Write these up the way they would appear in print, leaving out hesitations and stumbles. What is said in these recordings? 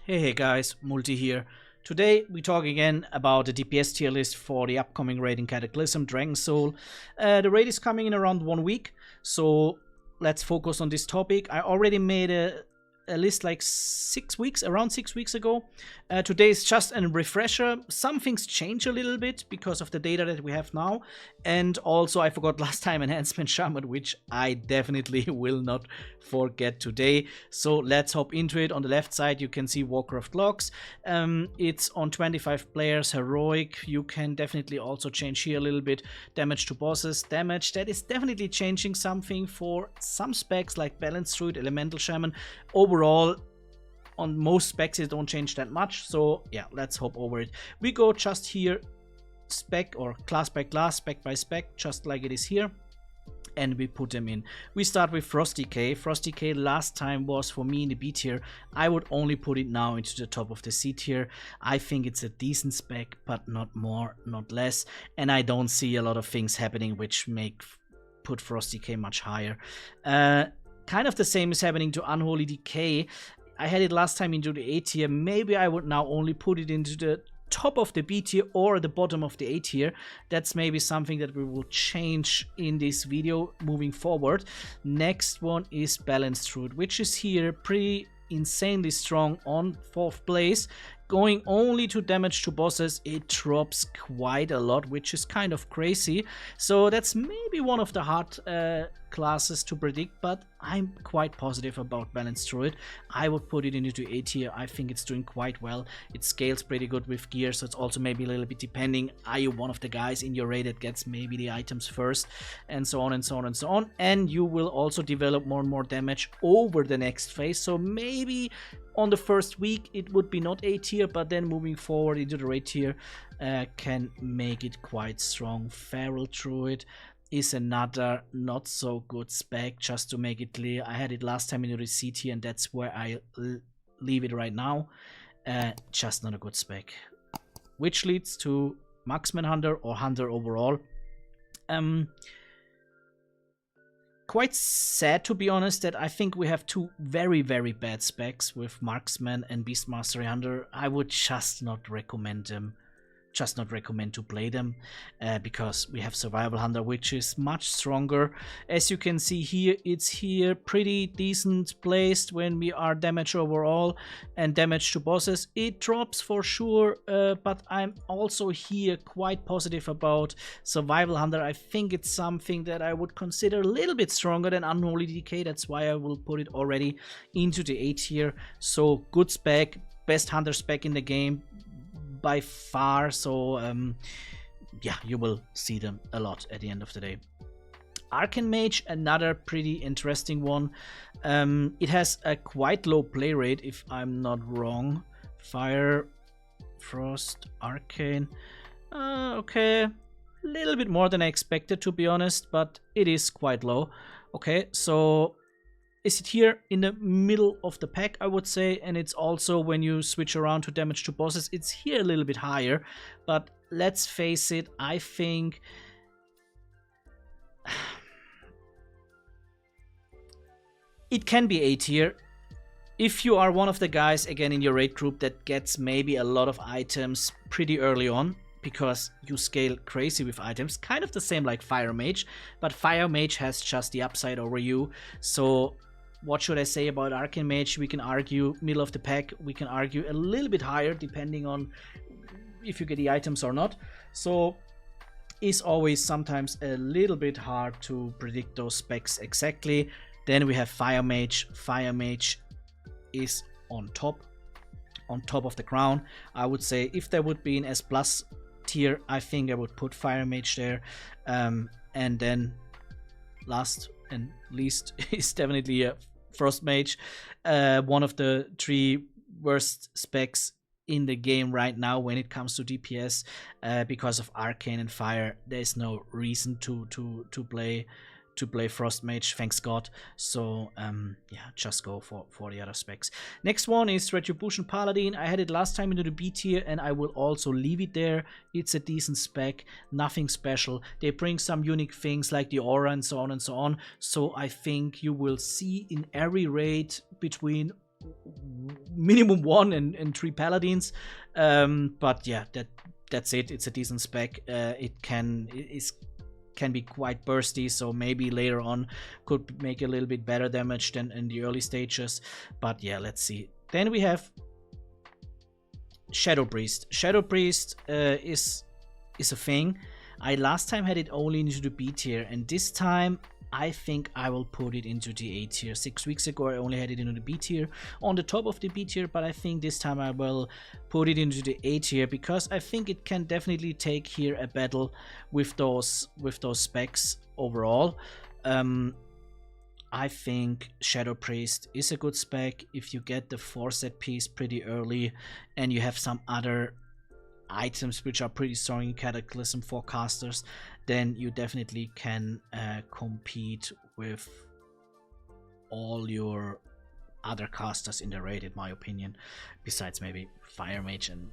Hey guys, mulltiy here. Today we talk again about the DPS tier list for the upcoming raid in Cataclysm, Dragon Soul. The raid is coming in around 1 week, so let's focus on this topic. I already made a list like around 6 weeks ago. Today is just a refresher. Some things change a little bit because of the data that we have now, and also I forgot last time enhancement Shaman, which I definitely will not forget today. So let's hop into it. On the left side you can see Warcraft logs. It's on 25 players, heroic. You can definitely also change here a little bit. Damage to bosses, damage that is definitely changing something for some specs like Balanced Druid, Elemental Shaman. Overall, on most specs it don't change that much, so yeah, let's hop over it. We go just here, spec or class by class, spec by spec, just like it is here, and we put them in. We start with Frost Decay. Frost Decay last time was for me in the B tier. I would only put it now into the top of the C tier. I think it's a decent spec, but not more, not less, and I don't see a lot of things happening which put Frost Decay much higher. Kind of the same is happening to Unholy Decay. I had it last time into the A tier. Maybe I would now only put it into the top of the B tier or the bottom of the A tier. That's maybe something that we will change in this video moving forward. Next one is Balanced Druid, which is here pretty insanely strong on 4th place. Going only to damage to bosses, it drops quite a lot, which is kind of crazy. So that's maybe one of the hard classes to predict, but I'm quite positive about Balanced Druid. I would put it into A tier. I think it's doing quite well. It scales pretty good with gear, so it's also maybe a little bit depending. Are you one of the guys in your raid that gets maybe the items first, and so on and so on and so on. And you will also develop more and more damage over the next phase, so maybe on the first week it would be not A tier, but then moving forward into the raid tier can make it quite strong. Feral Druid is another not so good spec, just to make it clear. I had it last time in the C tier, and that's where I leave it right now. Just not a good spec, which leads to Marksman Hunter or Hunter overall. Quite sad, to be honest, that I think we have two very bad specs with Marksman and Beastmastery Hunter. I would just not recommend them. Just not recommend to play them because we have Survival Hunter, which is much stronger. As you can see here, it's here pretty decent placed when we are damage overall and damage to bosses. It drops for sure, but I'm also here quite positive about Survival Hunter. I think it's something that I would consider a little bit stronger than Unholy Decay. That's why I will put it already into the A tier. So good spec, best Hunter spec in the game by far, so yeah, you will see them a lot at the end of the day. Arcane Mage, another pretty interesting one. It has a quite low play rate, if I'm not wrong. Fire, Frost, Arcane. Okay, a little bit more than I expected, to be honest, but it is quite low. Okay, so is it here in the middle of the pack, I would say, and it's also when you switch around to damage to bosses, it's here a little bit higher. But let's face it, I think it can be A tier if you are one of the guys, again, in your raid group that gets maybe a lot of items pretty early on, because you scale crazy with items, kind of the same like Fire Mage, but Fire Mage has just the upside over you. So what should I say about Arcane Mage? We can argue middle of the pack, we can argue a little bit higher depending on if you get the items or not. So it's always sometimes a little bit hard to predict those specs exactly. Then we have Fire Mage. Fire Mage is on top of the crown. I would say if there would be an S+ tier, I think I would put Fire Mage there. And then last and least is definitely a Frost Mage, one of the 3 worst specs in the game right now when it comes to DPS, because of Arcane and Fire. There's no reason to play to play Frost Mage, thanks God. So yeah, just go for the other specs. Next one is Retribution Paladin. I had it last time into the B tier, and I will also leave it there. It's a decent spec, nothing special. They bring some unique things like the aura and so on and so on. So I think you will see in every raid between minimum 1 and 3 Paladins. But yeah, that's it. It's a decent spec. It can be quite bursty, so maybe later on could make a little bit better damage than in the early stages. But yeah, let's see. Then we have Shadow Priest. Shadow Priest is a thing. I last time had it only into the B tier, and this time I think I will put it into the A tier. 6 weeks ago I only had it into the B tier, on the top of the B tier, but I think this time I will put it into the A tier because I think it can definitely take here a battle with those specs overall. I think Shadow Priest is a good spec if you get the 4-set piece pretty early and you have some other items which are pretty strong in Cataclysm for casters, then you definitely can compete with all your other casters in the raid, in my opinion, besides maybe Fire Mage, and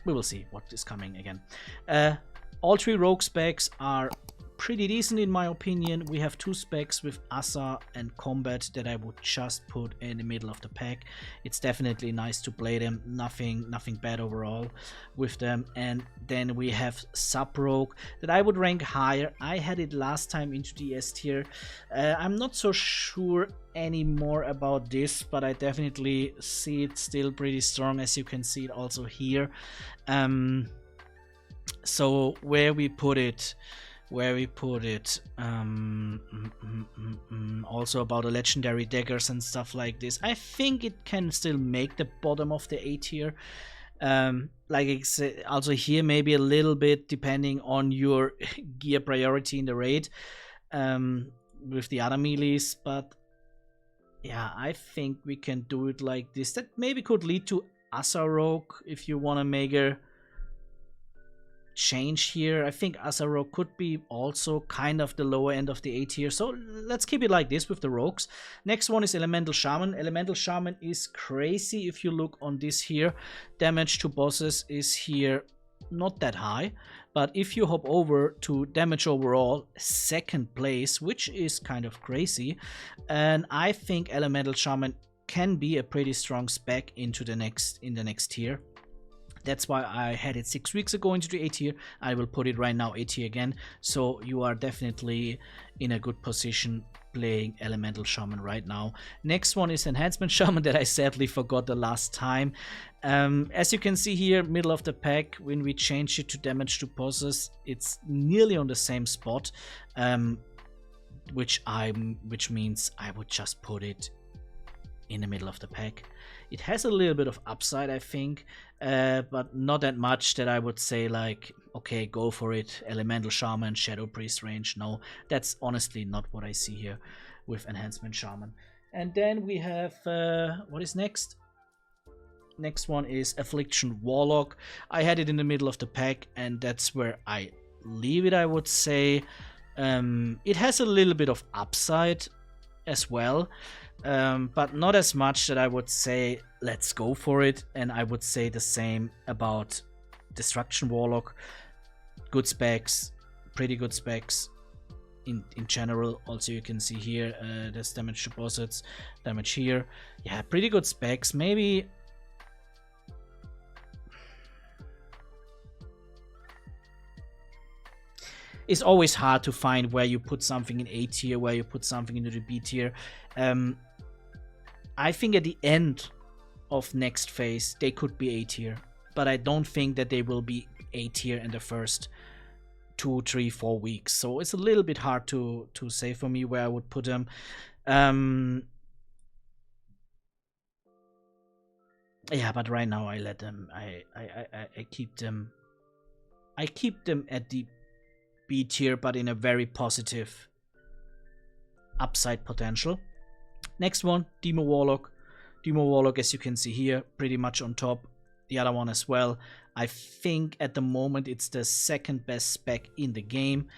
we will see what is coming again. All 3 rogue specs are pretty decent in my opinion. We have 2 specs with Asa and Combat that I would just put in the middle of the pack. It's definitely nice to play them, nothing bad overall with them. And then we have Sub Rogue that I would rank higher. I had it last time into the S tier. I'm not so sure anymore about this, but I definitely see it still pretty strong, as you can see it also here. So where we put it, also about the legendary daggers and stuff like this, I think it can still make the bottom of the A tier. Like I said, also here maybe a little bit depending on your gear priority in the raid with the other melees, but yeah, I think we can do it like this. That maybe could lead to Asa Rogue if you want to make a change here. I think Asa Rogue could be also kind of the lower end of the A tier, so let's keep it like this with the rogues. Next one is Elemental Shaman. Elemental Shaman is crazy if you look on this here. Damage to bosses is here not that high, but if you hop over to damage overall, 2nd place, which is kind of crazy, and I think Elemental Shaman can be a pretty strong spec in the next tier. That's why I had it 6 weeks ago into the A tier. I will put it right now A tier again. So you are definitely in a good position playing Elemental Shaman right now. Next one is Enhancement Shaman that I sadly forgot the last time. As you can see here, middle of the pack, when we change it to damage to bosses, it's nearly on the same spot, which means I would just put it in the middle of the pack. It has a little bit of upside, I think, but not that much that I would say like, okay, go for it, Elemental Shaman, Shadow Priest range. No, that's honestly not what I see here with Enhancement Shaman. And then we have, what is next? Next one is Affliction Warlock. I had it in the middle of the pack, and that's where I leave it, I would say. It has a little bit of upside as well, but not as much that I would say let's go for it. And I would say the same about Destruction Warlock. Good specs, pretty good specs in general. Also you can see here there's damage to bosses, damage here. Yeah, pretty good specs. Maybe it's always hard to find where you put something in A tier, where you put something into the B tier. I think at the end of next phase they could be A tier, but I don't think that they will be A tier in the first 2, 3, 4 weeks. So it's a little bit hard to say for me where I would put them. Yeah, but right now I let them. I keep them. I keep them at the B tier, but in a very positive upside potential. Next one, Demo Warlock. Demo Warlock, as you can see here, pretty much on top. The other one as well. I think at the moment it's the 2nd best spec in the game.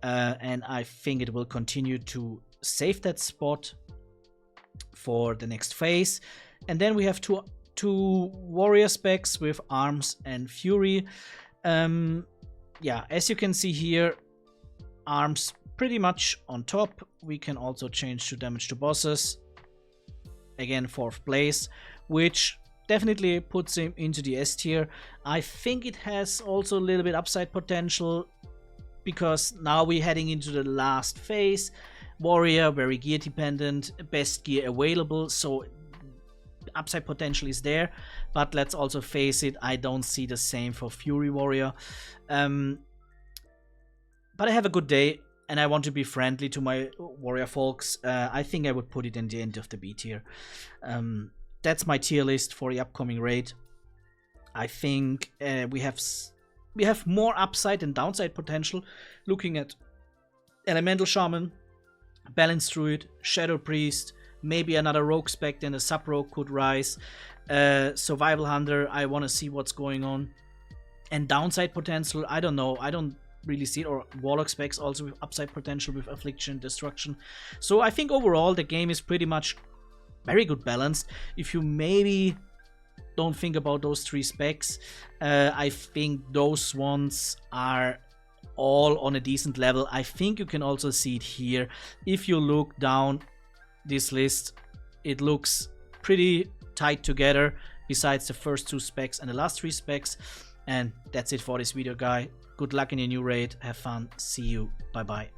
and I think it will continue to save that spot for the next phase. And then we have two warrior specs with arms and fury. Yeah, as you can see here, arms pretty much on top. We can also change to damage to bosses. Again, 4th place, which definitely puts him into the S tier. I think it has also a little bit upside potential, because now we're heading into the last phase. Warrior, very gear dependent, best gear available, so upside potential is there. But let's also face it, I don't see the same for Fury Warrior. But I have a good day and I want to be friendly to my warrior folks. I think I would put it in the end of the B tier. That's my tier list for the upcoming raid. I think we have more upside and downside potential looking at Elemental Shaman, Balanced Druid, Shadow Priest, maybe another rogue spec, then a sub-rogue could rise. Survival Hunter, I want to see what's going on. And downside potential, I don't know. I don't really see it. Or Warlock specs also with upside potential with Affliction, Destruction. So I think overall the game is pretty much very good balanced. If you maybe don't think about those 3 specs, I think those ones are all on a decent level. I think you can also see it here. If you look down this list, it looks pretty tight together, besides the first 2 specs and the last 3 specs. And that's it for this video, guy. Good luck in your new raid. Have fun. See you. Bye bye.